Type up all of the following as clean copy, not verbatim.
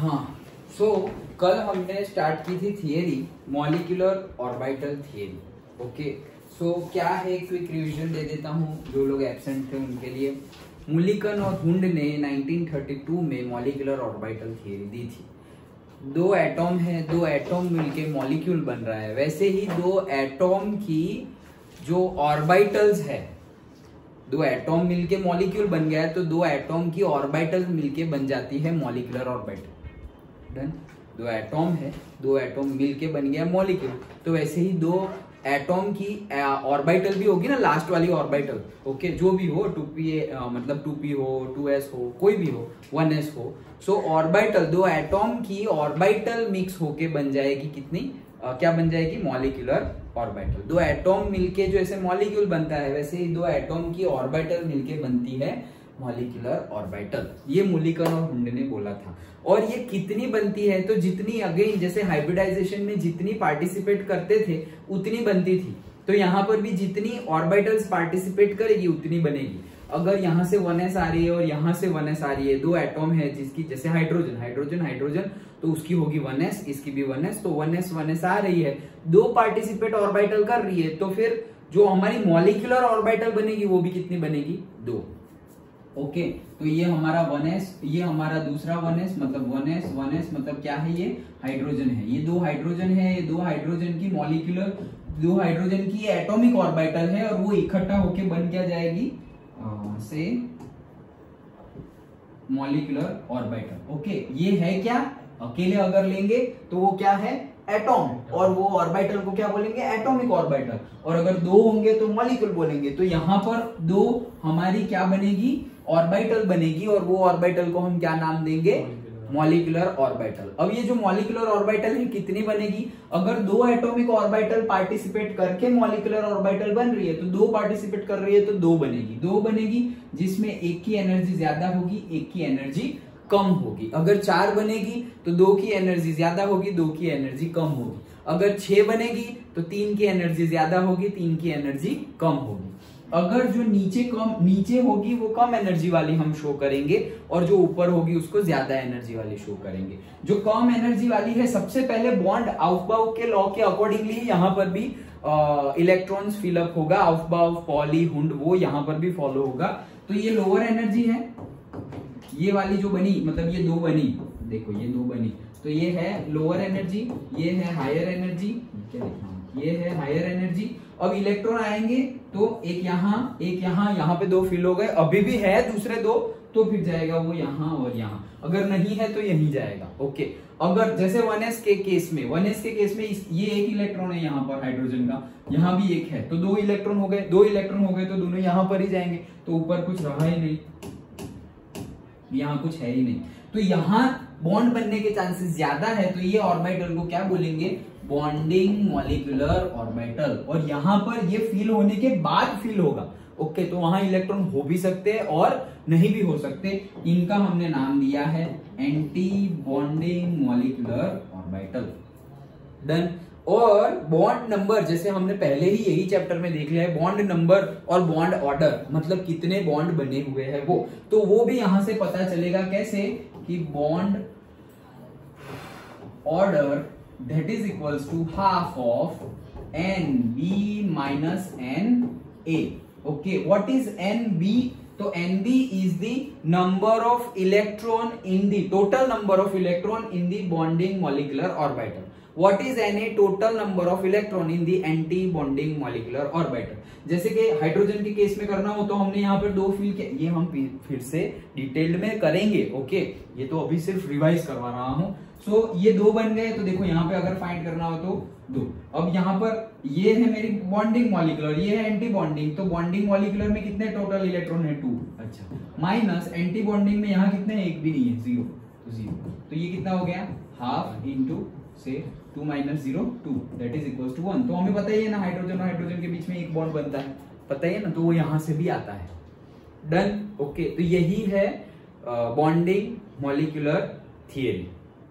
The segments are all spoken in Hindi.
हाँ, कल हमने स्टार्ट की थी theory, molecular orbital theory. Okay, क्या है, क्विक रिवीजन दे देता हूँ जो लोग एब्सेंट थे उनके लिए। मुलिकन और हुंड ने 1932 में मॉलिक्यूलर ऑर्बिटल थियरी दी थी। दो एटॉम है, दो एटॉम मिलके मॉलिक्यूल बन रहा है, वैसे ही दो एटॉम की जो ऑर्बिटल्स है, दो एटॉम मिलके मॉलिक्यूल बन गया है तो दो एटॉम की ऑर्बिटल मिलके बन जाती है मॉलिक्यूलर ऑर्बिटल। डन। दो एटॉम है, दो एटॉम मिलके बन गया मॉलिक्यूल, तो वैसे ही दो एटॉम की ऑर्बिटल भी होगी ना, लास्ट वाली ऑर्बिटल। ओके, जो भी हो, 2p मतलब 2p हो, 2s हो, कोई भी हो, 1s हो। ऑर्बिटल, दो एटॉम की ऑर्बिटल मिक्स होके बन जाएगी कितनी, क्या बन जाएगी, मॉलिक्यूलर ऑर्बिटल। दो एटॉम मिलके जो ऐसे मॉलिक्यूल बनता है, वैसे ही दो एटॉम की ऑर्बिटल मिलके बनती है मॉलिक्यूलर ऑर्बिटल। ये मुलिकन और हुंड ने बोला था। और ये कितनी बनती है, तो जितनी, अगेन जैसे हाइब्रिडाइजेशन में जितनी पार्टिसिपेट करते थे उतनी बनती थी, तो यहाँ पर भी जितनी ऑर्बिटल्स पार्टिसिपेट करेगी उतनी बनेगी। अगर यहाँ से 1s आ रही है और यहाँ से 1s आ रही है, दो एटॉम है जिसकी, जैसे हाइड्रोजन हाइड्रोजन हाइड्रोजन, तो उसकी होगी 1s, इसकी भी 1s, तो 1s 1s आ रही है, दो पार्टिसिपेट ऑर्बिटल कर रही है, तो फिर जो हमारी मॉलिक्यूलर ऑर्बिटल बनेगी वो भी कितनी बनेगी, दो। ओके, तो ये हमारा 1s, ये हमारा दूसरा 1s, मतलब 1s मतलब क्या है, ये हाइड्रोजन है, ये दो हाइड्रोजन है, ये दो हाइड्रोजन की मॉलिक्यूलर, दो हाइड्रोजन की एटॉमिक ऑर्बिटल है, और वो इकट्ठा होके बन क्या जाएगी, से मॉलिक्यूलर ऑर्बिटल। ओके, ये है क्या, अकेले अगर लेंगे तो वो क्या है, एटॉम, और वो ऑर्बिटल को क्या बोलेंगे, एटॉमिक ऑर्बिटल, और अगर दो होंगे तो मॉलिक्यूल बोलेंगे। तो यहाँ पर दो हमारी क्या बनेगी, ऑर्बिटल बनेगी, और वो ऑर्बिटल को हम क्या नाम देंगे, मॉलिक्यूलर ऑर्बिटल। अब ये जो मॉलिक्यूलर ऑर्बिटल है कितनी बनेगी, अगर दो एटॉमिक ऑर्बिटल पार्टिसिपेट करके मॉलिक्यूलर ऑर्बिटल बन रही है, तो दो पार्टिसिपेट कर रही है तो दो बनेगी, जिसमें एक की एनर्जी ज्यादा होगी, एक की एनर्जी कम होगी। अगर 4 बनेगी तो 2 की एनर्जी ज्यादा होगी, 2 की एनर्जी कम होगी। अगर 6 बनेगी तो 3 की एनर्जी ज्यादा होगी, 3 की एनर्जी कम होगी। अगर जो नीचे होगी वो कम एनर्जी वाली हम शो करेंगे, और जो ऊपर होगी उसको ज्यादा एनर्जी वाली शो करेंगे। जो कम एनर्जी वाली है, सबसे पहले बॉन्ड आउफबाउ के लॉ के अकॉर्डिंगली यहाँ पर भी इलेक्ट्रॉन्स फिलअप होगा, आउफबाउ, पॉली, हुंड, वो यहाँ पर भी फॉलो होगा। तो ये लोअर एनर्जी है, ये वाली जो बनी, मतलब ये दो बनी, देखो ये दो बनी, तो ये है लोअर एनर्जी, ये है हायर एनर्जी, क्या लिखा, ये है हायर एनर्जी। अब इलेक्ट्रॉन आएंगे तो एक यहाँ पे दो फिल हो गए, अभी भी है दूसरे दो, तो फिर जाएगा वो यहाँ और यहाँ, अगर नहीं है तो यहीं जाएगा। ओके, अगर जैसे 1s के केस में ये एक इलेक्ट्रॉन है यहाँ पर हाइड्रोजन का, यहाँ भी एक है, तो दो इलेक्ट्रॉन हो गए, तो दोनों यहाँ पर ही जाएंगे, तो ऊपर कुछ रहा ही नहीं, यहाँ कुछ है ही नहीं, तो यहाँ बॉन्ड बनने के चांसेस ज्यादा है, तो ये ऑर्बिटल को क्या बोलेंगे, बॉन्डिंग मॉलिक्यूलर ऑर्बिटल। और यहाँ पर ये फिल होने के बाद फिल होगा। ओके, तो वहां इलेक्ट्रॉन हो भी सकते हैं और नहीं भी हो सकते, इनका हमने नाम दिया है anti bonding molecular orbital. Done. और बॉन्ड नंबर, जैसे हमने पहले ही यही चैप्टर में देख लिया है, बॉन्ड नंबर और बॉन्ड ऑर्डर, मतलब कितने बॉन्ड बने हुए हैं वो भी यहां से पता चलेगा। कैसे कि bond order that is equals to half of NB minus NA. Okay, what is NB? तो NB is the number of electron in the total number of electron in the bonding molecular orbital. What is Na? Total number of electron in the anti bonding molecular orbital. जैसे कि हाइड्रोजन के केस में करना हो तो हमने यहाँ पर दो फिल किया, ये हम फिर से डिटेल्ड में करेंगे। ओके, ये तो अभी सिर्फ रिवाइज करवा रहा हूँ। ये दो बन गए, तो देखो यहाँ पे अगर फाइंड करना हो तो दो। अब यहाँ पर ये है मेरी बॉन्डिंग मॉलिक्यूलर, ये है एंटी बॉन्डिंग, तो बॉन्डिंग मॉलिक्यूलर में कितने टोटल इलेक्ट्रॉन है, 2। अच्छा, माइनस एंटी बॉन्डिंग में यहाँ कितने हैं, एक भी नहीं है, 0, तो 0, तो ये कितना हो गया, हाफ इंटू से 2 minus 0 2, that is equal to 1। तो हमें पता ही है ना, हाइड्रोजन और हाइड्रोजन के बीच में एक बॉन्ड बनता है, पता ही है ना, तो वो यहाँ से भी आता है। डन। ओके, तो यही है बॉन्डिंग मॉलिक्यूलर थियरी।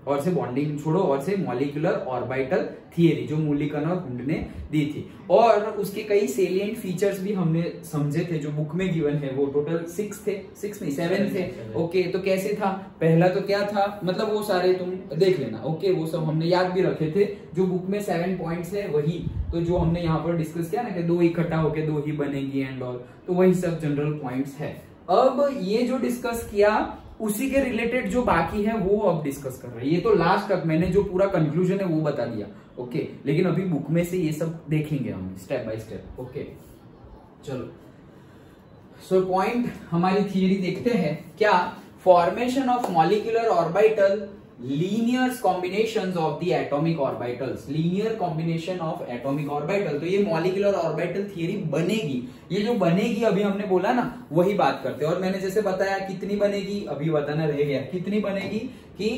और से बॉन्डिंग छोड़ो, और से मॉलिक्यूलर ऑर्बिटल थियरी जो मुरलीधरन और हुंड ने दी थी। और उसके कई सेलिएंट फीचर्स भी हमने समझे थे जो बुक में गिवन है, वो टोटल 7 थे। ओके, तो कैसे था, पहला तो क्या था, मतलब वो सारे तुम देख लेना। ओके, वो सब हमने याद भी रखे थे, जो बुक में 7 पॉइंट्स है वही, तो जो हमने यहाँ पर डिस्कस किया ना कि 2 इकट्ठा होके 2 ही बनेगी एंड ऑल, तो वही सब जनरल पॉइंट्स है। अब ये जो डिस्कस किया उसी के रिलेटेड जो बाकी है वो अब डिस्कस कर रहे हैं। ये तो लास्ट तक मैंने जो पूरा कंक्लूजन है वो बता दिया। ओके, लेकिन अभी बुक में से ये सब देखेंगे हम स्टेप बाय स्टेप। ओके, चलो, सो पॉइंट हमारी थियरी देखते हैं। क्या, formation of molecular orbital, linear combinations of the atomic orbitals, linear combination of atomic orbital. तो ये मॉलिक्यूलर ऑर्बिटल थियरी बनेगी, ये जो बनेगी अभी हमने बोला ना वही बात करते हैं। और मैंने जैसे बताया कितनी बनेगी, अभी बताना रह गया, कितनी बनेगी कि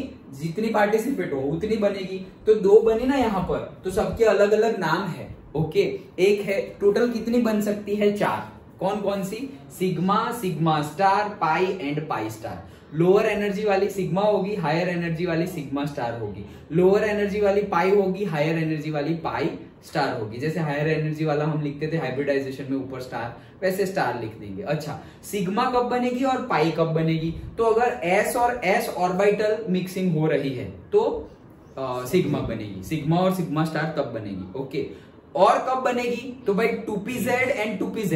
जितनी पार्टिसिपेट हो उतनी बनेगी। तो 2 बनी ना यहाँ पर, तो सबके अलग अलग नाम है। ओके, एक है, टोटल कितनी बन सकती है, 4। कौन कौन सी, sigma, sigma star, pi and pi star. Lower energy वाली सिग्मा होगी, हायर एनर्जी वाली सिग्मा स्टार होगी, लोअर एनर्जी वाली पाई होगी, हायर एनर्जी वाली पाई स्टार होगी। जैसे हायर एनर्जी वाला हम लिखते थे हाइब्रिडाइजेशन में ऊपर स्टार, वैसे स्टार लिख देंगे। अच्छा, सिग्मा कब बनेगी और पाई कब बनेगी, तो अगर एस और एस ऑर्बिटल मिक्सिंग हो रही है तो सिग्मा बनेगी, सिग्मा और सिग्मा स्टार तब बनेगी। ओके, और कब बनेगी, तो भाई 2pz and 2pz,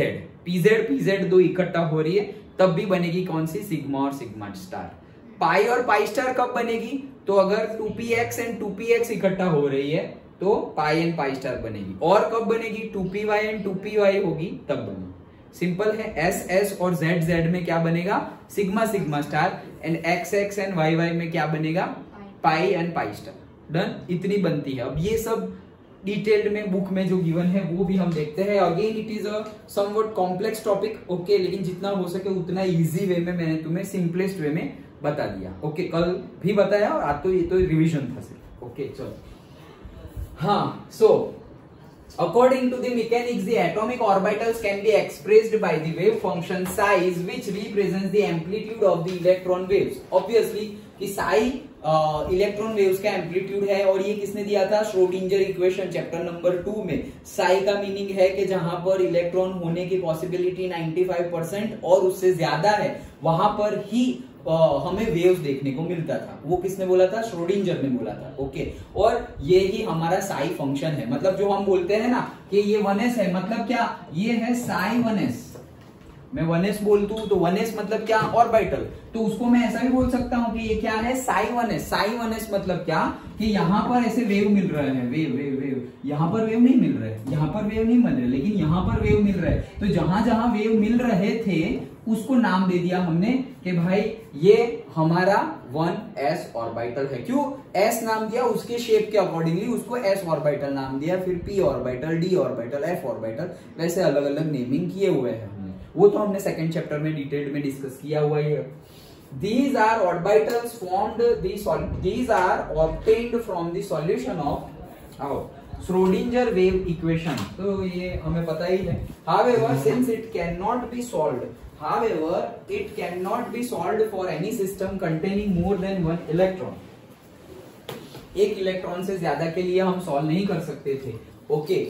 pz pz 2 इकट्ठा हो रही है तब भी बनेगी कौन सी, सिग्मा और सिग्मा स्टार। पाई और पाई स्टार कब बनेगी, तो अगर 2px एंड 2px इकट्ठा हो रही है तो पाई एंड पाई स्टार बनेगी। और कब बनेगी, 2py एंड 2py होगी तब बनेगी। सिंपल है, एस एस और जेड जेड में क्या बनेगा, sigma sigma star, and x x and y y में क्या बनेगा, pi and pi star. Done, इतनी बनती है। अब ये सब डिटेल्ड में बुक में जो गिवन है वो भी हम देखते हैं। Again it is a somewhat complex topic. Okay, लेकिन जितना हो सके उतना इजी वे में मैंने तुम्हें सिंपलेस्ट वे में बता दिया। ओके, कल भी बताया और आज तो ये तो रिवीजन था सिर्फ। ओके, चलो, हाँ, सो according to the mechanics, the atomic orbitals can be expressed by the wave function psi, which represents the amplitude of the electron waves. Obviously, कि psi इलेक्ट्रॉन वेव्स का एम्पलीट्यूड है, और ये किसने दिया था, श्रोडिंजर इक्वेशन चैप्टर नंबर 2 में। साई का मीनिंग है कि जहां पर इलेक्ट्रॉन होने की पॉसिबिलिटी 95% और उससे ज्यादा है वहां पर ही हमें वेव्स देखने को मिलता था। वो किसने बोला था, श्रोडिंजर ने बोला था। ओके, और ये ही हमारा साई फंक्शन है। मतलब जो हम बोलते हैं ना कि ये 1s है, मतलब क्या, ये है साई 1s। मैं 1s बोल दूं तो 1s मतलब क्या, ऑर्बिटल, तो उसको मैं ऐसा भी बोल सकता हूं कि ये क्या है, साई 1s। साई 1s मतलब क्या, कि यहाँ पर ऐसे वेव मिल रहे हैं, वेव वेव वेव, यहाँ पर वेव नहीं मिल रहे, यहाँ पर वेव नहीं मिल रहे, लेकिन यहाँ पर वेव मिल रहे। तो जहां जहां वेव मिल रहे थे उसको नाम दे दिया हमने कि भाई ये हमारा 1s ऑर्बिटल है। क्यों s नाम दिया, उसके शेप के अकॉर्डिंगली उसको s ऑर्बिटल नाम दिया, फिर p orbital, d orbital, f orbital, वैसे अलग अलग नेमिंग किए हुए हैं हमने। वो तो हमने सेकंड चैप्टर में डिटेल्ड में डिस्कस किया हुआ है। These are orbitals formed, these are obtained from the solution of Schrodinger wave equation. तो ये हमें पता ही है। However, since it cannot be solved for any system containing more than one electron, एक इलेक्ट्रॉन से ज्यादा के लिए हम सॉल्व नहीं कर सकते थे। Okay,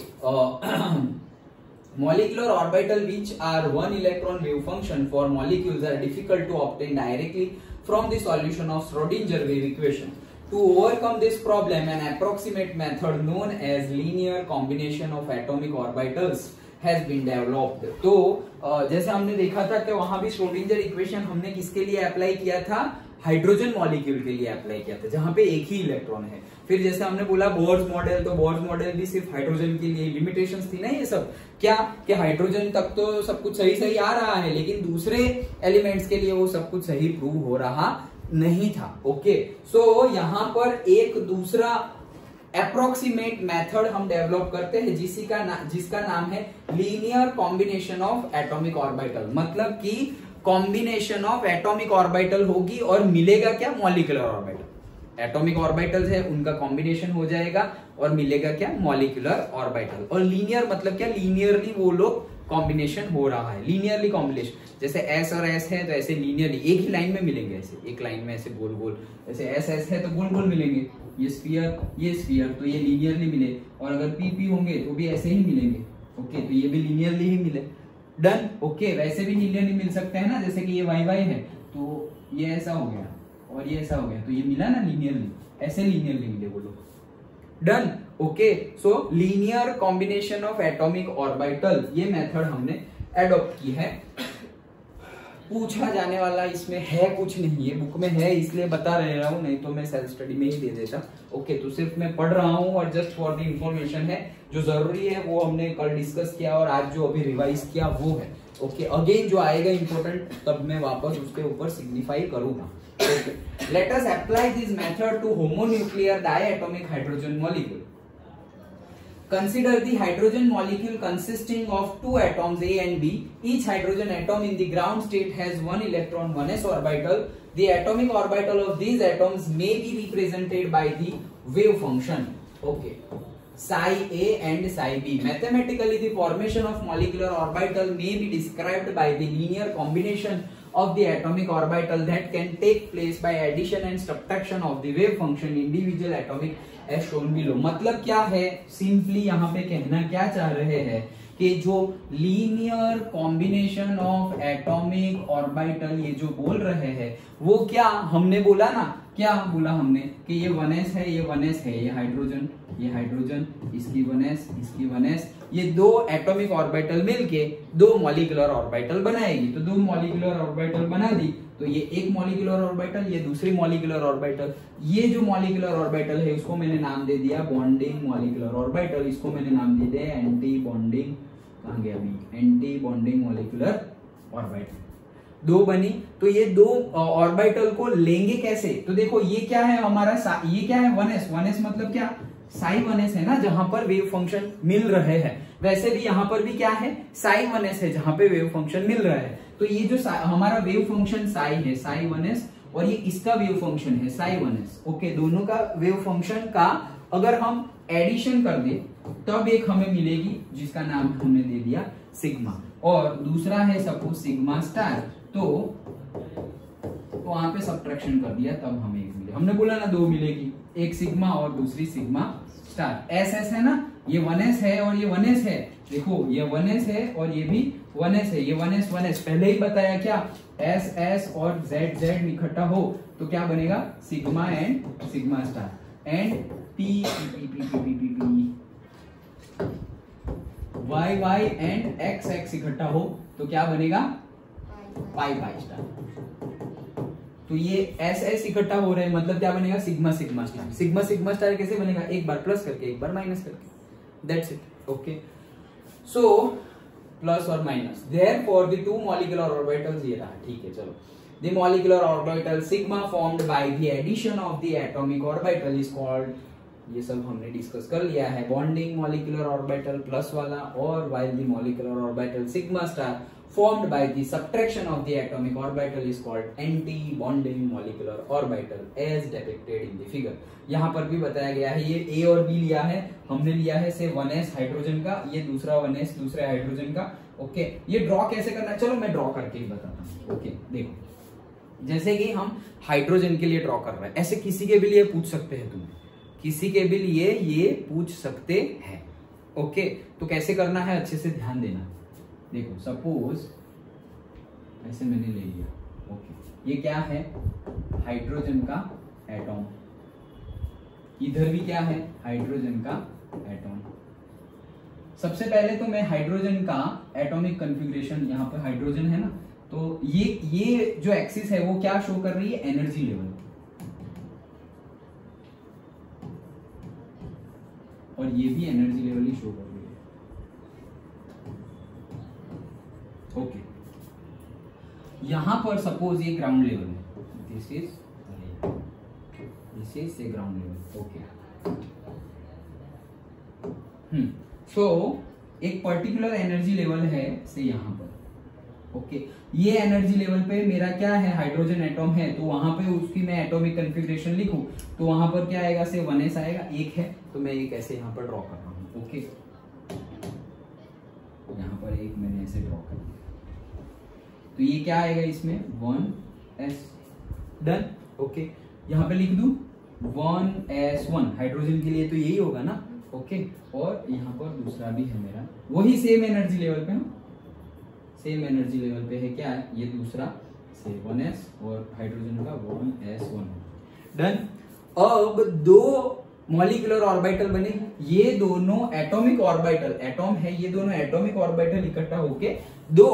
molecular orbital which are one electron wave function for molecules are difficult to obtain directly from the solution of Schrodinger wave equation. To overcome this problem, an approximate method known as linear combination of atomic orbitals has been developed. तो जैसे हमने देखा था कि वहां भी श्रोडिंजर इक्वेशन हमने किसके लिए अप्लाई किया था, हाइड्रोजन मॉलिक्यूल के लिए अप्लाई किया था, जहां पे एक ही इलेक्ट्रॉन है। फिर जैसे हमने बोला बोर्स मॉडल, तो बोर्स मॉडल भी सिर्फ हाइड्रोजन के लिए, लिमिटेशंस थी ना ये सब, क्या कि हाइड्रोजन तक तो सब कुछ सही सही आ रहा है, लेकिन दूसरे एलिमेंट्स के लिए वो सब कुछ सही प्रूव हो रहा नहीं था। ओके, सो यहाँ पर एक दूसरा अप्रोक्सीमेट मेथड हम डेवलप करते हैं जिसका नाम है linear combination of atomic orbital. मतलब कि कॉम्बिनेशन ऑफ एटॉमिक ऑर्बिटल होगी और मिलेगा क्या, मॉलिक्यूलर ऑर्बिटल। एटॉमिक ऑर्बिटल्स है उनका कॉम्बिनेशन हो जाएगा और मिलेगा क्या, मॉलिक्यूलर ऑर्बिटल। और लीनियर मतलब क्या, लीनियरली वो लोग कॉम्बिनेशन हो रहा है, लीनियरली कॉम्बिनेशन। जैसे एस और एस है तो ऐसे लीनियरली एक ही लाइन में मिलेंगे, ऐसे एक लाइन में ऐसे गोल गोल, जैसे एस एस है तो गोल गोल मिलेंगे, ये स्फीयर तो ये लीनियरली मिले, और अगर पी पी होंगे तो भी ऐसे ही मिलेंगे। ओके, तो ये भी लीनियरली ही मिले, डन। ओके, वैसे भी लीनियरली मिल सकते हैं ना, जैसे कि ये वाई वाई है तो ये ऐसा हो गया और ये ऐसा हो गया, तो ये मिला ना लीनियरली, ऐसे लीनियरली मिले बोलो, done. Okay, so linear combination of atomic orbital, ये मेथड हमने एडॉप्ट की है। पूछा जाने वाला इसमें है कुछ नहीं है, बुक में है इसलिए बता रहा हूं, नहीं तो मैं सेल्फ स्टडी में ही दे देता। ओके, तो सिर्फ मैं पढ़ रहा हूं और जस्ट फॉर द इंफॉर्मेशन है, जो जरूरी है वो हमने कल डिस्कस किया और आज जो अभी रिवाइज किया वो है। ओके, अगेन जो आएगा इंपॉर्टेंट तब मैं वापस उसके ऊपर सिग्निफाई करूंगा। Let us apply this method to homonuclear diatomic hydrogen molecule. Consider the hydrogen molecule consisting of two atoms A and B. Each hydrogen atom in the ground state has one electron, one s orbital. The atomic orbital of these atoms may be represented by the wave function. Okay, psi A and psi B. Mathematically, the formation of molecular orbital may be described by the linear combination of the atomic orbital that can take place by addition and subtraction of the wave function individual atomic as shown below। मतलब क्या है, सिंपली यहाँ पे कहना क्या चाह रहे हैं कि जो linear combination of atomic orbital ये जो बोल रहे हैं वो क्या हमने बोला ना, क्या बोला हमने कि ये 1s है, ये 1s है, ये हाइड्रोजन, इसकी 1s, इसकी 1s, ये दो एटॉमिक ऑर्बिटल मिलके दो मॉलिक्यूलर ऑर्बिटल बनाएगी। तो दो मॉलिक्यूलर ऑर्बिटल बना दी, तो ये एक मॉलिक्यूलर ऑर्बिटल, ये दूसरी मॉलिक्यूलर ऑर्बिटल। ये जो मॉलिक्यूलर ऑर्बिटल है उसको मैंने नाम दे दिया बॉन्डिंग मॉलिक्यूलर ऑर्बिटल, इसको मैंने नाम दे दिया एंटी बॉन्डिंग, कहां गया अभी, एंटी बॉन्डिंग मॉलिक्यूलर ऑर्बिटल। दो बनी, तो ये दो ऑर्बिटल को लेंगे कैसे, तो देखो ये क्या है हमारा, ये क्या है 1s मतलब क्या, साई 1s है ना, जहां पर वेव फंक्शन मिल रहे हैं। वैसे भी यहां पर भी क्या है, साई 1s है जहां पे वेव फंक्शन मिल रहा है। तो ये जो हमारा वेव फंक्शन साई है, साई 1s, और ये इसका वेव फंक्शन है साई 1s। ओके, दोनों का वेव फंक्शन का अगर हम एडिशन कर दे तब एक हमें मिलेगी जिसका नाम हमने दे दिया सिग्मा, और दूसरा है सपोज सिग्मा स्टार, तो वहां पे सब्ट्रैक्शन कर दिया तब हमें एक मिले। हमने बोला ना दो मिलेगी, एक सिग्मा और दूसरी सिग्मा स्टार। एस एस है ना, ये 1s है और ये 1s है, देखो ये 1s है और ये भी 1s है, ये 1s पहले ही बताया क्या, एस एस और जेड जेड इकट्ठा हो तो क्या बनेगा, sigma and sigma star, and p p p p p p y y and x x इकट्ठा हो तो क्या बनेगा, पाई पाई स्टार। तो ये एस एस इकट्ठा हो रहे हैं मतलब क्या बनेगा, sigma sigma star. Sigma sigma star कैसे बनेगा, एक बार प्लस करके एक बार माइनस करके, that's it. Okay, so plus और minus, therefore the two molecular orbitals ये रहा, ठीक है चलो। The molecular orbital sigma formed by the addition of the atomic orbital is called, ये सब हमने डिस्कस कर लिया है, बॉन्डिंग मॉलिक्यूलर ऑर्बिटल प्लस वाला, और while the molecular orbital sigma star formed by the subtraction of the atomic orbital is called anti-bonding molecular orbital as depicted in the figure। यहाँ पर भी बताया गया है, ये A और B लिया है, हमने लिया है से 1s हाइड्रोजन का, ये दूसरा 1s दूसरे हाइड्रोजन का। ओके, ये ड्रॉ कैसे करना है, चलो मैं ड्रॉ करके ही बताता हूँ। ओके, देखो जैसे कि हम हाइड्रोजन के लिए ड्रॉ कर रहे हैं, ऐसे किसी के भी लिए पूछ सकते हैं, तुम किसी के भी लिए ये पूछ सकते हैं। ओके, तो कैसे करना है अच्छे से ध्यान देना। देखो सपोज ऐसे मैंने ले लिया, ओके, ये क्या है, हाइड्रोजन का एटॉम, इधर भी क्या है, हाइड्रोजन का एटॉम। सबसे पहले तो मैं हाइड्रोजन का एटॉमिक कॉन्फ़िगरेशन, यहाँ पर हाइड्रोजन है ना, तो ये जो एक्सिस है वो क्या शो कर रही है, एनर्जी लेवल, और ये भी एनर्जी लेवल ही शो कर रही है। ओके, यहां पर सपोज ये ग्राउंड लेवल है, this is a ground level. Okay, so एक पर्टिकुलर एनर्जी लेवल है से यहां पर। ओके, ये एनर्जी लेवल पे मेरा क्या है, हाइड्रोजन एटॉम है, तो वहां पे उसकी मैं एटॉमिक कॉन्फ़िगरेशन लिखूं तो वहां पर क्या आएगा, से 1s आएगा, एक है तो मैं एक ऐसे यहां पर ड्रॉ कर रहा हूं। ओके, यहाँ पर एक मैंने ऐसे ड्रॉ कर दिया, तो ये क्या आएगा इसमें 1s। डन। ओके, यहाँ पे लिख दूं 1s1 हाइड्रोजन के लिए, तो यही होगा ना। ओके, और यहाँ पर दूसरा भी है मेरा, वही सेम एनर्जी लेवल पे, सेम एनर्जी लेवल पे है, क्या है ये दूसरा से 1s और हाइड्रोजन का 1s1। डन। अब दो मॉलिक्यूलर ऑर्बिटल बने, ये दोनों एटॉमिक ऑर्बिटल, एटॉम है, ये दोनों एटॉमिक ऑर्बिटल इकट्ठा होके दो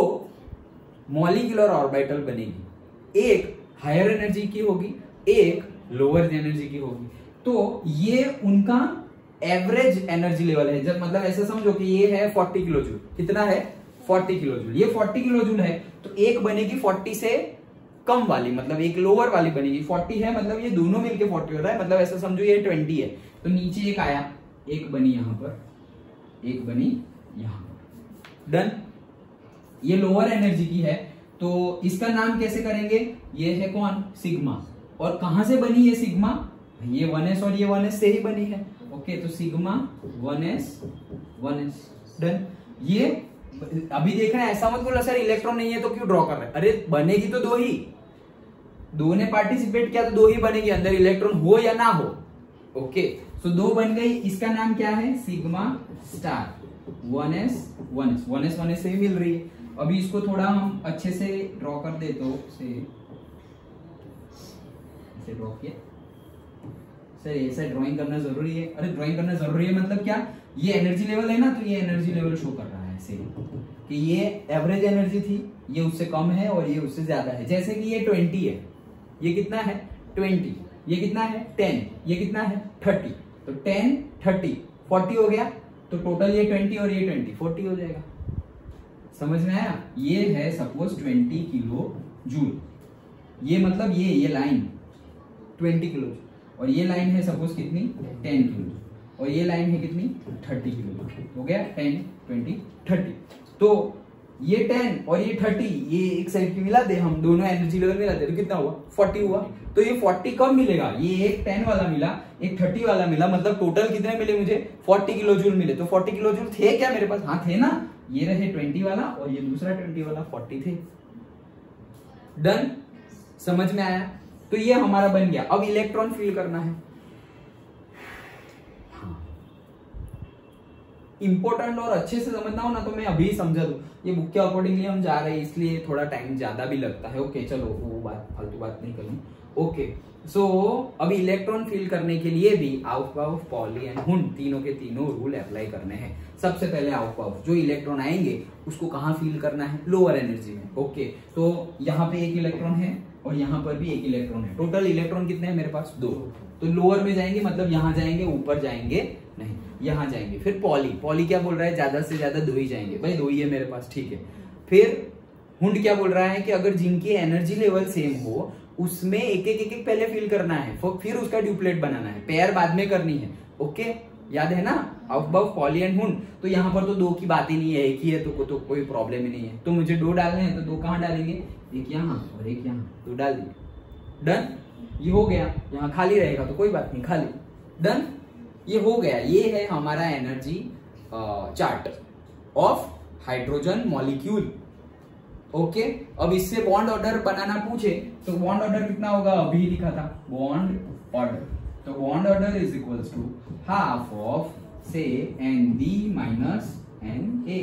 मॉलिक्यूलर ऑर्बिटल बनेगी, एक हायर एनर्जी की होगी, एक लोअर एनर्जी की होगी। तो ये उनका एवरेज एनर्जी लेवल है। जब मतलब ऐसा समझो कि ये है 40 किलो जूल, कितना है 40 किलो जूल, ये 40 किलो जूल है, तो एक बनेगी 40 से कम वाली, मतलब एक लोअर वाली बनेगी। 40 है मतलब ये दोनों मिलके 40 हो रहा है, मतलब ऐसा समझो ये 20 है, तो नीचे एक आया, एक बनी यहां पर, एक बनी यहां पर। डन। ये लोअर एनर्जी की है, तो इसका नाम कैसे करेंगे, ये है कौन, सिग्मा। और कहां से बनी है सिग्मा, ये 1s और ये 1s से ही बनी है। ओके, तो सिग्मा 1s। डन। ये अभी देख रहे हैं, ऐसा मत बोला सर इलेक्ट्रॉन नहीं है तो क्यों ड्रॉ कर रहे हैं, अरे बनेगी तो दो ही, दो ने पार्टिसिपेट किया तो दो ही बनेगी, अंदर इलेक्ट्रॉन हो या ना हो। ओके, तो दो बन गई, इसका नाम क्या है सिग्मा स्टार। 1s से ही मिल रही है। अभी इसको थोड़ा हम अच्छे से ड्रॉ कर दे, तो ऐसे ड्रॉ किया सर, ऐसा ड्राइंग करना जरूरी है। अरे ड्राइंग करना जरूरी है मतलब क्या, ये एनर्जी लेवल है ना, तो ये एनर्जी लेवल शो कर रहा है ऐसे कि ये एवरेज एनर्जी थी, ये उससे कम है और ये उससे ज्यादा है। जैसे कि ये 20 है, ये कितना है 20, ये कितना है 10, ये कितना है 30, तो 10 30 40 हो गया, तो टोटल ये 20 और ये 20 40 हो जाएगा। समझ में आया। ये है सपोज 20 किलो जूल, ये मतलब ये लाइन 20 किलो जूल, और ये लाइन है सपोज कितनी 10 किलो, और ये लाइन है कितनी 30 किलो। हो गया 10 20 30। तो ये 10 और ये 30, ये एक साइड की मिला दे, हम दोनों एनर्जी लेवल मिला दे, तो कितना हुआ 40 हुआ। तो ये 40 कब मिलेगा, ये एक 10 वाला मिला, एक 30 वाला मिला, मतलब टोटल कितने मिले मुझे 40 किलो जूल मिले। तो 40 किलो जूल थे क्या मेरे पास, हाँ थे ना, ये रहे 20 वाला और ये दूसरा 20 वाला 40 थे। डन। समझ में आया। तो ये हमारा बन गया। अब इलेक्ट्रॉन फील करना है। इंपॉर्टेंट और अच्छे से समझना हो ना तो मैं अभी समझा दूं, ये बुक के अकॉर्डिंगली हम जा रहे हैं इसलिए थोड़ा टाइम ज्यादा भी लगता है। ओके चलो वो बात फालतू बात नहीं करूं। ओके सो अभी इलेक्ट्रॉन फील करने के लिए भी आउटबाउफ, पॉली एंड हुंड तीनों के तीनों रूल अप्लाई करने हैं। सबसे पहले आउटबाउफ, जो इलेक्ट्रॉन आएंगे उसको कहाँ फील करना है, लोअर एनर्जी में। ओके तो यहाँ पे एक इलेक्ट्रॉन है और यहाँ पर भी एक इलेक्ट्रॉन है, टोटल इलेक्ट्रॉन कितने हैं मेरे पास 2। तो लोअर में जाएंगे मतलब यहाँ जाएंगे, ऊपर जाएंगे नहीं, यहाँ जाएंगे। फिर पॉली, पॉली क्या बोल रहा है ज्यादा से ज्यादा 2 ही जाएंगे, भाई 2 ही है मेरे पास, ठीक है। फिर हुंड क्या बोल रहा है कि अगर जिनकी एनर्जी लेवल सेम हो उसमें एक एक पहले फिल करना है, फिर उसका ड्यूप्लेट बनाना है, पेयर बाद में करनी है। ओके याद है ना, आउटबाउफ, पॉली एंड हुंड। तो यहाँ पर तो 2 की बात ही नहीं है, एक ही है तो कोई प्रॉब्लम ही नहीं है। तो मुझे 2 डालने हैं तो 2 कहाँ डालेंगे, एक यहाँ और एक यहाँ, 2 डाल दिए। डन, ये हो गया। यहाँ खाली रहेगा तो कोई बात नहीं, खाली। डन, ये हो गया। ये है हमारा energy chart of hydrogen molecule. Okay अब इससे बॉन्ड ऑर्डर बनाना पूछे तो बॉन्ड ऑर्डर कितना होगा, अभी लिखा था बॉन्ड ऑर्डर। तो bond order is equals to half of say ND minus NA।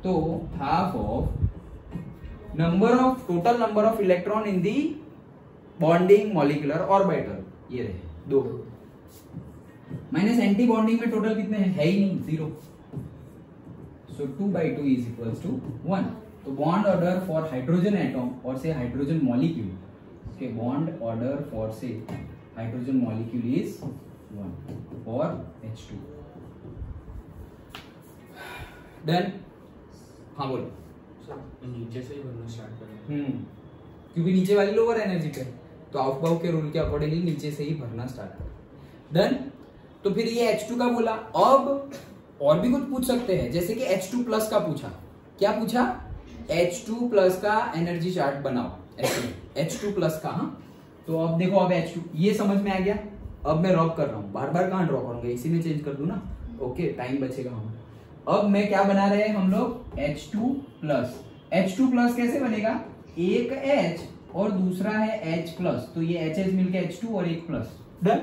तो half of number of, total number of electron in the bonding molecular orbital, ये रहे 2 माइनस एंटी बॉन्डिंग में टोटल कितने हैं, है ही नहीं, 0। So 2/2 is equals to 1। तो bond order for hydrogen atom और say hydrogen molecule, okay bond order for say hydrogen molecule is 1 for H2। Done. हाँ बोलो सर, नीचे से ही भरना स्टार्ट करें। क्योंकि नीचे वाली लोअर एनर्जी पे, तो आउटबाउ के रूल के अकॉर्डिंगली नीचे से ही भरना स्टार्ट करें। डन। तो फिर ये H2 का बोला। अब और भी कुछ पूछ सकते हैं, जैसे कि H2 प्लस का पूछा। क्या पूछा, H2 प्लस का एनर्जी चार्ट बनाओ, H2 प्लस का। हाँ तो अब देखो, अब H2 ये समझ में आ गया। अब मैं रब कर रहा हूं, बार बार कहां ड्रॉ करूंगा, इसी में चेंज कर दूं ना। ओके टाइम बचेगा हमारा। अब मैं क्या बना रहे हैं हम लोग, H2 प्लस। H2 प्लस कैसे बनेगा, एक H और दूसरा है H प्लस, तो ये HH मिलके H2 और एक प्लस। डन।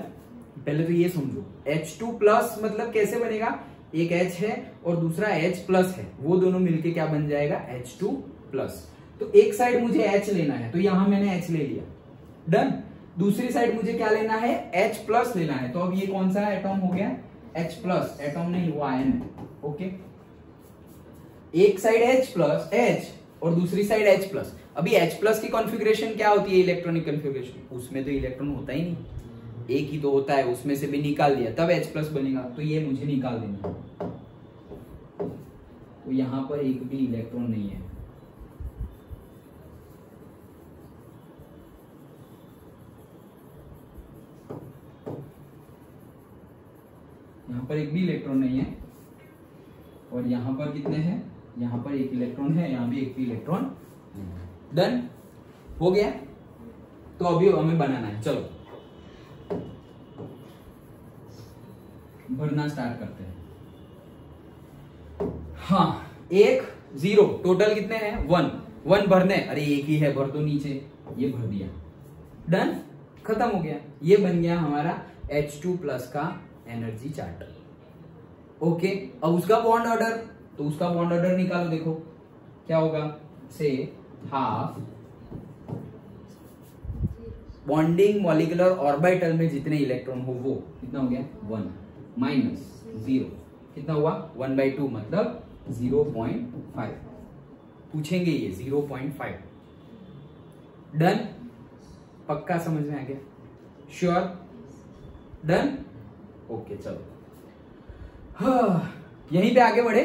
पहले तो ये समझो, H2 प्लस मतलब कैसे बनेगा, एक H है और दूसरा H प्लस है, वो दोनों मिलके क्या बन जाएगा, H2 प्लस। तो एक साइड मुझे H लेना है, तो यहां मैंने H ले लिया। डन। दूसरी साइड मुझे क्या लेना है, H प्लस लेना है। तो अब ये कौन सा एटॉम हो गया, H प्लस। एटॉम नहीं, वो आयन है। ओके, एक साइड H प्लस H और दूसरी साइड H प्लस। अभी H प्लस की कॉन्फ़िगरेशन क्या होती है, इलेक्ट्रॉनिक कॉन्फ़िगरेशन, उसमें तो इलेक्ट्रॉन होता ही नहीं, एक ही तो होता है, उसमें से भी निकाल दिया तब H प्लस बनेगा। तो ये मुझे निकाल देना, तो यहां पर एक भी इलेक्ट्रॉन नहीं है। यहां पर एक भी इलेक्ट्रॉन नहीं है, और यहां पर कितने हैं, यहां पर एक इलेक्ट्रॉन है, यहां भी एक भी इलेक्ट्रॉन। डन हो गया। तो अभी हमें बनाना है, चलो भरना स्टार्ट करते हैं। हाँ, 1 0, टोटल कितने हैं, 1 1 भरने, अरे एक ही है, भर दो नीचे, ये भर दिया। डन, खत्म हो गया। ये बन गया हमारा H2 प्लस का एनर्जी चार्ट। ओके, अब उसका बॉन्ड ऑर्डर, तो उसका बॉन्ड ऑर्डर निकालो, देखो क्या होगा, से हाफ बॉन्डिंग मॉलिक्यूलर ऑर्बिटल में जितने इलेक्ट्रॉन हो वो कितना हो गया, 1 माइनस 0 कितना हुआ, 1/2 मतलब 0.5। पूछेंगे ये 0.5। डन, पक्का समझ में आ गया, श्योर। डन, ओके चलो। हाँ, यहीं पे आगे बढ़े,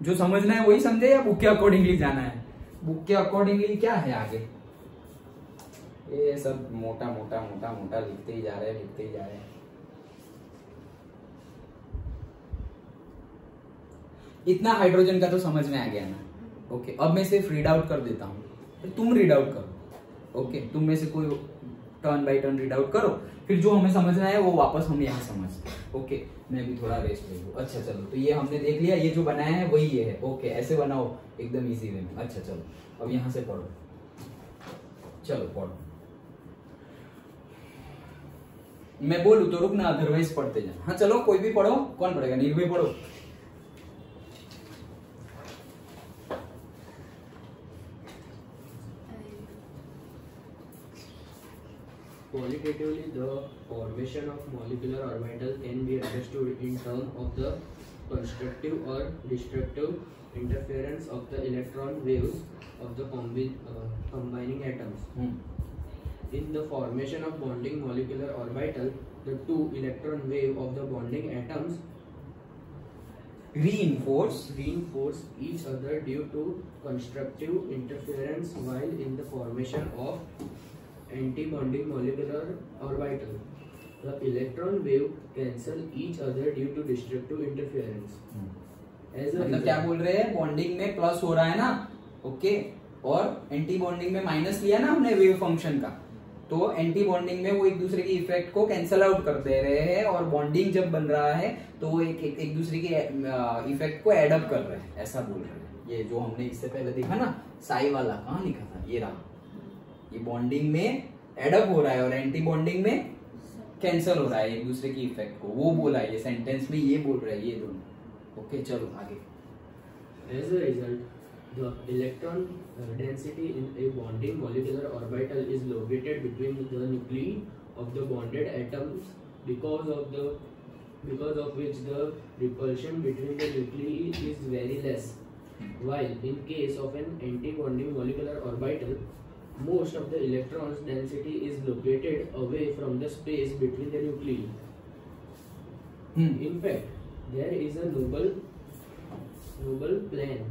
जो समझना है वही समझे या बुक के अकॉर्डिंगली जाना है, बुक के अकॉर्डिंगली क्या है आगे, ये सब मोटा मोटा मोटा मोटा लिखते ही जा रहे हैं, लिखते ही जा रहे हैं। इतना हाइड्रोजन का तो समझ में आ गया ना। ओके, अब मैं सिर्फ रीड आउट कर देता हूं, तुम रीड आउट करो। ओके, तुम में से कोई turn by turn read out करो, फिर जो हमें समझना है वो वापस हम यहाँ समझते हैं। ओके, मैं भी थोड़ा रेस्ट ले लूं। अच्छा चलो, तो ये हमने देख लिया, ये जो बनाया है वही ये है। ओके, ऐसे बनाओ एकदम इजी वे में। अच्छा चलो, अब यहाँ से पढ़ो, चलो पढ़ो, मैं बोलूं तो रुकना, अदरवाइज पढ़ते जाना। हाँ चलो, कोई भी पढ़ो, कौन पढ़ेगा, निर्भय पढ़ो। Qualitatively, the formation of molecular orbital can be understood in terms of the constructive or destructive interference of the electron waves of the combining atoms. In the formation of bonding molecular orbital, the two electron wave of the bonding atoms reinforce each other due to constructive interference, while in the formation of anti-bonding molecular orbital, the electron wave cancel each other due to destructive interference. मतलब क्या बोल रहे हैं, बॉन्डिंग में प्लस हो रहा है ना, ओके, और एंटी बॉन्डिंग में माइनस लिया ना हमने वेव फंक्शन का, तो एंटी बॉन्डिंग में वो एक दूसरे की इफेक्ट को कैंसल आउट कर दे रहे हैं, और बॉन्डिंग जब बन रहा है तो वो एक दूसरे की इफेक्ट को एड अप कर रहे हैं, ऐसा बोल रहे हैं। ये जो हमने इससे पहले देखा ना, साई वाला कहाँ लिखा था, ये रहा, ये बॉन्डिंग में एडअप हो रहा है और एंटी बॉन्डिंग में कैंसल हो रहा है एक दूसरे की इफेक्ट को, वो बोला है ये सेंटेंस में, ये बोल रहा है ये दोनों। ओके चलो आगे। As a result, the electron density in a bonding molecular orbital is located between the nuclei of the bonded atoms, because of which the repulsion between the nuclei is very less, while in case of an anti-bonding molecular orbital, most of the electrons density is located away from the space between the nuclei. In fact, there is a noble plane,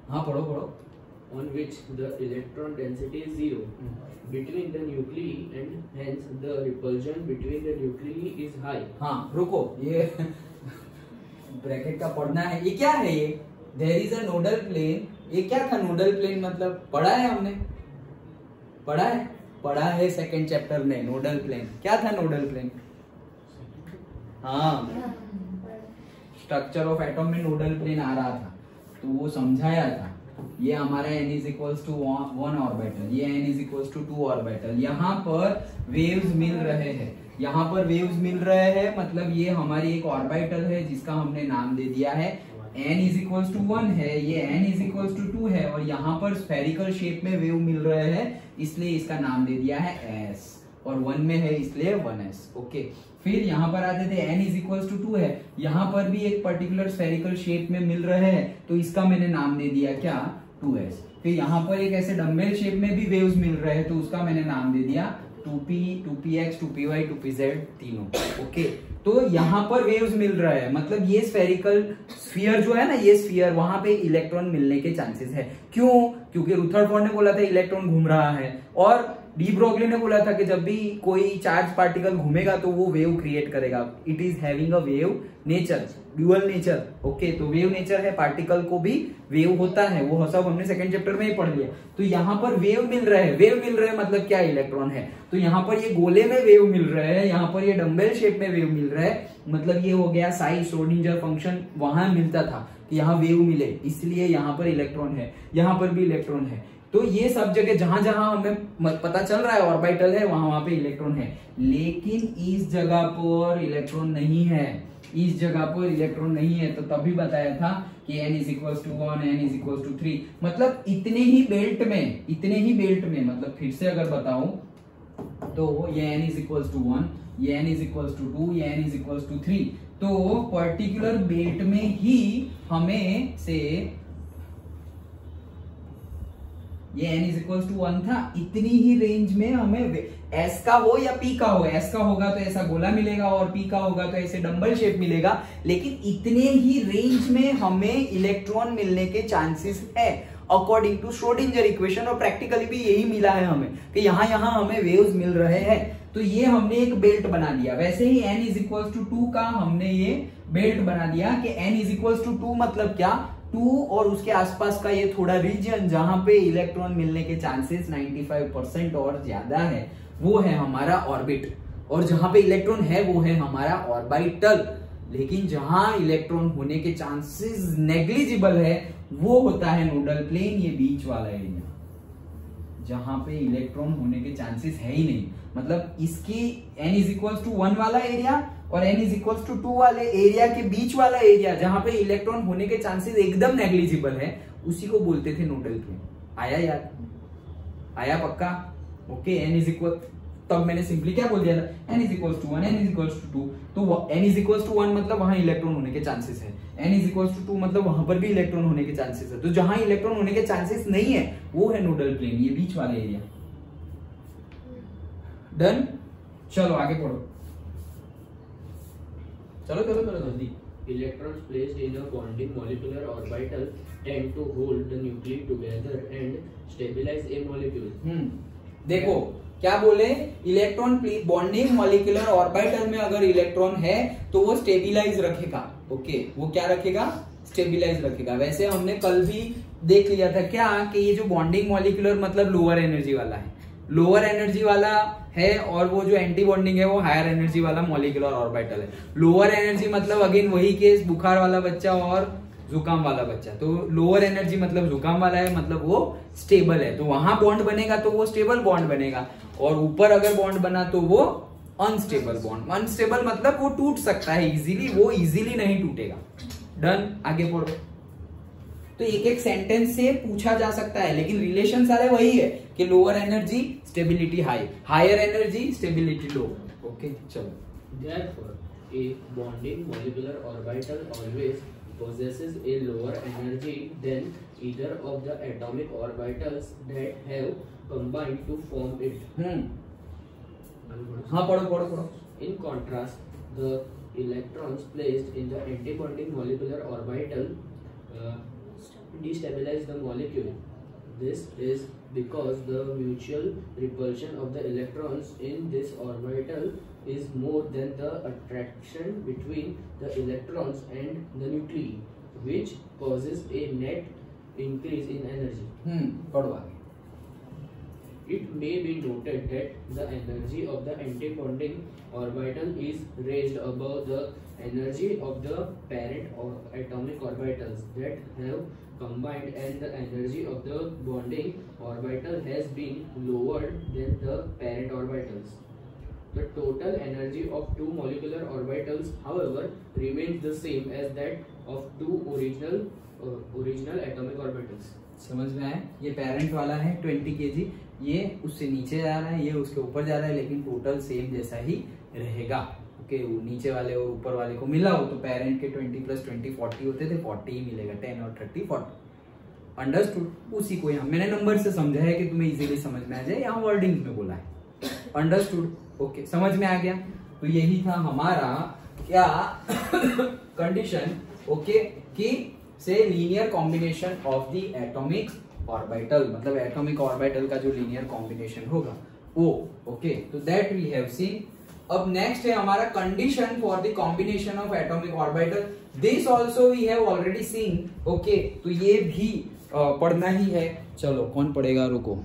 हाँ पढ़ो पढ़ो, on which the electron density is 0 between the nuclei, and hence the repulsion between the nuclei is high. हाँ रुको, ये ब्रैकेट का पढ़ना है, ये क्या है ये, there is a nodal plane, ये क्या था नोडल प्लेन, मतलब पढ़ा है हमने, पढ़ा है सेकंड चैप्टर में, नोडल प्लेन क्या था, नोडल प्लेन, हाँ स्ट्रक्चर ऑफ एटॉम में नोडल प्लेन आ रहा था तो वो समझाया था। ये हमारा n is equals to 1 orbital, ये n is equals to 2 orbital. यहाँ पर वेव्स मिल रहे हैं, यहाँ पर वेव्स मिल रहे हैं, मतलब ये हमारी एक ऑर्बिटल है जिसका हमने नाम दे दिया है n इज इक्वल्स टू 1 है, ये n इज इक्वल्स टू 2 है, और यहाँ पर स्फेरिकल शेप में वेव मिल रहे हैं इसलिए इसका नाम दे दिया है s, और 1 में है इसलिए 1s। ओके, फिर यहाँ पर आते थे n इज इक्वल्स टू 2 है, यहाँ पर भी एक पर्टिकुलर स्फेरिकल शेप में मिल रहे हैं तो इसका मैंने नाम दे दिया क्या, 2s। फिर यहाँ पर एक ऐसे डम्बेल शेप में भी वेव्स मिल रहे हैं तो उसका मैंने नाम दे दिया 2p, 2px, 2py, 2pz तीनों। ओके, तो यहाँ पर वेव्स मिल रहे हैं, मतलब ये स्फेरिकल स्फीयर जो है ना, ये स्फीयर, वहां पे इलेक्ट्रॉन मिलने के चांसेस है। क्यों? क्योंकि रुथरफोर्ड ने बोला था इलेक्ट्रॉन घूम रहा है, और डी ब्रोगली ने बोला था कि जब भी कोई चार्ज पार्टिकल घूमेगा तो वो वेव क्रिएट करेगा। It is having a wave nature, dual nature. Okay, तो वेव नेचर है, पार्टिकल को भी वेव होता है, वो सब हमने सेकंड चैप्टर में ही पढ़ लिया। तो यहाँ पर वेव मिल रहे हैं, वेव मिल रहे हैं मतलब क्या, इलेक्ट्रॉन है। तो यहाँ पर ये गोले में वेव मिल रहे हैं, यहाँ पर ये डम्बेल शेप में वेव मिल रहे हैं, मतलब ये हो गया साई श्रोडिंगर फंक्शन वहां मिलता था कि यहाँ वेव मिले, इसलिए यहाँ पर इलेक्ट्रॉन है, यहाँ पर भी इलेक्ट्रॉन है। तो ये सब जगह जहां जहां हमें पता चल रहा है ऑर्बिटल है, वहां वहां पे इलेक्ट्रॉन है, लेकिन इस जगह पर इलेक्ट्रॉन नहीं है, इस जगह पर इलेक्ट्रॉन नहीं है। तो तभी बताया था कि n is equals to 1, n is equals to 3, मतलब इतने ही बेल्ट में, मतलब फिर से अगर बताऊं तो ये n इज इक्वल्स टू 1, ये n इज इक्वल्स टू 2, ये n इज इक्वल्स टू 3। तो पर्टिकुलर बेल्ट में ही हमें से ये n इज इक्वल्स टू 1 था, इतनी ही रेंज में हमें s का हो या p का हो, s का होगा तो ऐसा गोला मिलेगा और p का होगा तो ऐसे डम्बल शेप मिलेगा, लेकिन इतने ही रेंज में हमें इलेक्ट्रॉन मिलने के चांसेस है अकॉर्डिंग टू श्रोडिंगर इक्वेशन, और प्रैक्टिकली भी यही मिला है हमें कि यहाँ यहाँ हमें वेव्स मिल रहे हैं। तो ये हमने एक बेल्ट बना दिया। वैसे ही n इज इक्वल्स टू 2 का हमने ये बेल्ट बना दिया कि n इज इक्वल्स टू 2 मतलब क्या, 2 और उसके आसपास का ये थोड़ा रीजन जहां पे इलेक्ट्रॉन मिलने के चांसेस 95% और ज्यादा है, वो है हमारा ऑर्बिट, और जहां पे इलेक्ट्रॉन है वो है हमारा ऑर्बिटल। लेकिन जहां इलेक्ट्रॉन होने के चांसेस नेग्लिजिबल है वो होता है नोडल प्लेन, ये बीच वाला एरिया जहां पे इलेक्ट्रॉन होने के चांसेस है ही नहीं, मतलब इसकी n इज इक्वल्स टू 1 वाला एरिया और n इज इक्वल्स टू 2 वाले एरिया के बीच वाला एरिया जहां पे इलेक्ट्रॉन होने के चांसेस एकदम नेग्लिजिबल है, उसी को बोलते थे नोडल प्लेन। आया याद? आया पक्का? ओके, n इज इक्वल, तब मैंने सिंपली क्या बोल दिया था, n is equals to 1, n is equals to 2, तो n इज इक्वल्स टू 1 मतलब वहां इलेक्ट्रॉन होने के चांसेस है, n इज इक्वल्स टू 2 मतलब वहां पर भी इलेक्ट्रॉन होने के चांसेस है। तो जहां इलेक्ट्रॉन होने के चांसेस नहीं है वो है नोडल प्लेन, ये बीच वाला एरिया। डन? चलो आगे पढ़ो, चलो चलो चलो जल्दी। Electrons placed in a bonding molecular orbital tend to hold the nuclei together and stabilize a molecule. देखो क्या बोले, इलेक्ट्रॉन बॉन्डिंग मॉलिक्यूलर ऑर्बिटल में अगर इलेक्ट्रॉन है तो वो स्टेबिलाइज रखेगा। ओके, वो क्या रखेगा, स्टेबिलाइज रखेगा। वैसे हमने कल भी देख लिया था क्या कि ये जो बॉन्डिंग मॉलिक्यूलर मतलब लोअर एनर्जी वाला है, लोअर एनर्जी वाला है, और वो जो एंटी बॉन्डिंग है वो हायर एनर्जी वाला मॉलिक्यूलर ऑर्बिटल है। लोअर एनर्जी मतलब अगेन वही केस, बुखार वाला बच्चा और जुकाम वाला बच्चा। तो लोअर एनर्जी मतलब जुकाम वाला है, मतलब वो स्टेबल है, तो वहां बॉन्ड बनेगा तो वो स्टेबल बॉन्ड बनेगा, और ऊपर अगर बॉन्ड बना तो वो अनस्टेबल बॉन्ड। अनस्टेबल मतलब वो टूट सकता है इजीली, वो इजीली नहीं टूटेगा। डन? आगे पढ़ो। तो एक एक सेंटेंस से पूछा जा सकता है, लेकिन रिलेशन सारे वही है कि lower energy stability high, higher energy stability low. Okay चलो। Therefore, a bonding molecular orbital always possesses a lower energy than either of the atomic orbitals that have combined to form it. हाँ पढ़ो पढ़ो पढ़ो। In contrast, the electrons placed in the antibonding molecular orbital destabilize the molecule. This is because the mutual repulsion of the electrons in this orbital is more than the attraction between the electrons and the nuclei, which causes a net increase in energy. पढ़ो आगे। It may be noted that the energy of the antibonding orbital is raised above the energy of the parent or atomic orbitals that have combined, and the energy of the bonding orbital has been lowered than the parent orbitals. The total energy of two molecular orbitals, however, remains the same as that of two original atomic orbitals. समझ में आया? ये पेरेंट वाला है 20 kg, ये उससे नीचे जा रहा है, ये उसके ऊपर जा रहा है, लेकिन टोटल सेम जैसा ही रहेगा। ओके, वो नीचे वाले और ऊपर वाले को मिला हो तो पेरेंट के 20 + 20 40 होते थे, 40 ही मिलेगा, 10 और 30 40। अंडरस्टूड? उसी को यहाँ मैंने नंबर से समझा है कि तुम्हें इजीली समझ में आ जाए, यहाँ वर्डिंग में बोला है। अंडरस्टूड? ओके, समझ में आ गया? तो यही था हमारा क्या कंडीशन, ओके, कि say linear combination of the atomic orbital, मतलब एटॉमिक ऑर्बिटल का जो लीनियर कॉम्बिनेशन होगा वो। ओके, तो दैट वी हैव सीन। अब नेक्स्ट है हमारा condition for the combination of atomic orbital. This also we have already seen. Okay, तो ये भी पढ़ना ही है। चलो, कौन पढ़ेगा? रुको।